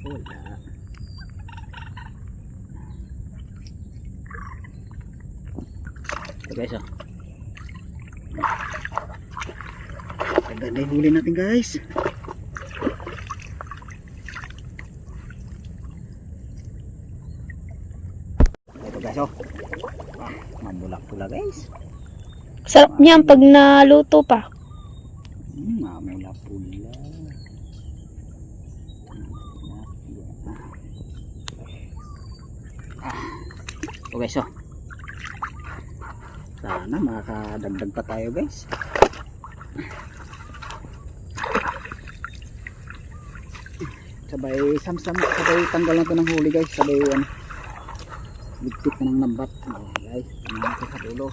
Wala. Ito guys, oh. Agad na yung huli natin guys. Ito guys, oh. Mamula-pula guys. Sarap niyan pag naluto pa. Mamula-pula. Ito guys, oh. Sana makakadagdag pa tayo guys. Sabay samsam, sabay tanggal na to ng huli guys. Sabay ligpit na ng lambat. Guys, tingnan natin sa dulo.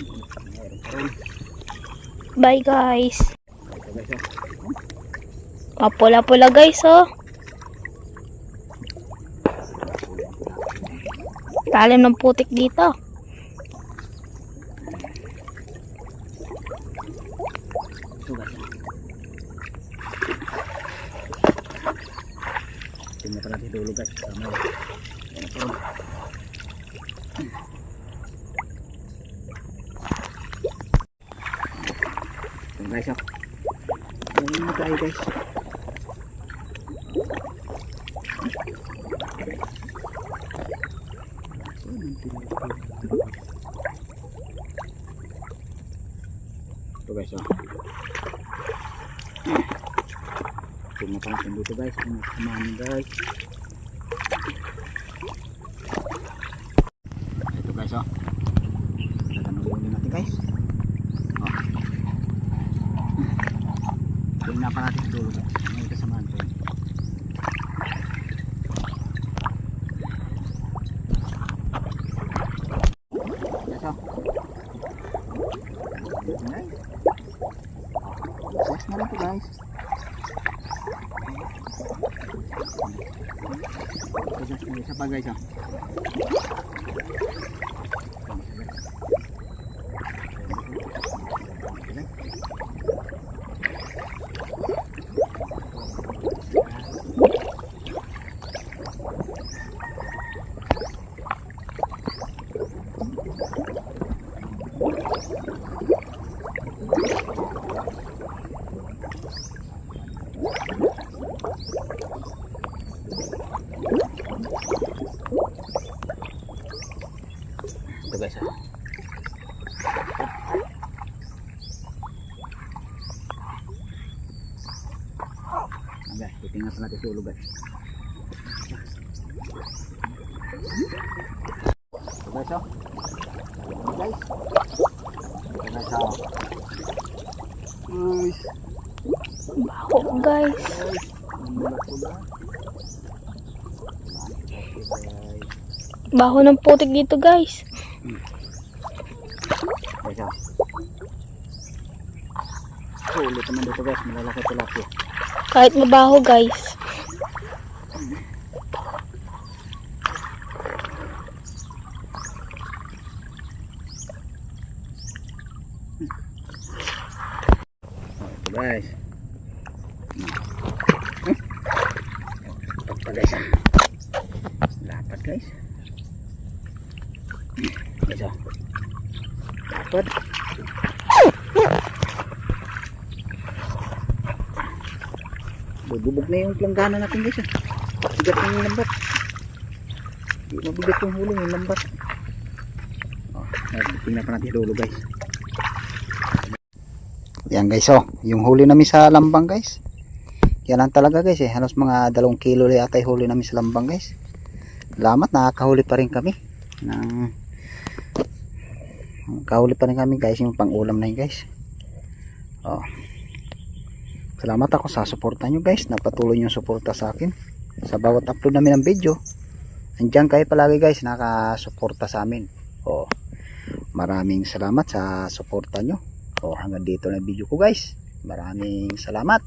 Mayroon pa rin. Bye guys. Ito guys, oh. Mapula-pula guys, oh. Talim ng putik dito. Ito guys, oh. Tingnan pa natin dulo guys. Sama yun. Ayan pa rin. Ito guys, oh. Ayan na tayo guys. Ito guys, oh. Tingnan pa natin dito guys. Kumain guys. Ito guys, oh. Tatanungin natin guys. Oh. Tingnan pa natin dulo guys. May kasamaan ko. Yes, oh. Guys. Yes na rin po guys. Isa pa guys, oh. Ito guys, oh. Okay, titingnan pa natin sa ulo guys. Ito guys, oh. Ito guys. Ito guys, oh. Guys. Baho guys. Guys. Mamula-pula. Baho ng putik dito guys. Guys, oh. So, ulit naman dito guys. Malalaki tilapia. Kahit mabaho guys. Ito guys. Lapat pa guys, ah. Lapat guys. Guys, oh. Lapat. Bubog na yung planggana natin guys, ah. Bigat na yung lambat. Hindi mabigat yung huli yung lambat. Oh, tingnan pa natin dulo guys. Yan guys, oh. Yung huli namin sa lambang guys. Yan lang talaga guys, eh. Halos mga 2 kilo yata yung huli namin sa lambang guys. Salamat, nakakahuli pa rin kami. Nakahuli pa rin kami guys, yung pang ulam na yun guys. Oh. Salamat ako sa suporta nyo guys. Napatuloy yung suporta sa akin sa bawat upload namin ng video. Andiyan kayo palagi guys, nakasuporta sa amin. Oh, maraming salamat sa suporta nyo. Oh, hanggang dito na video ko guys. Maraming salamat.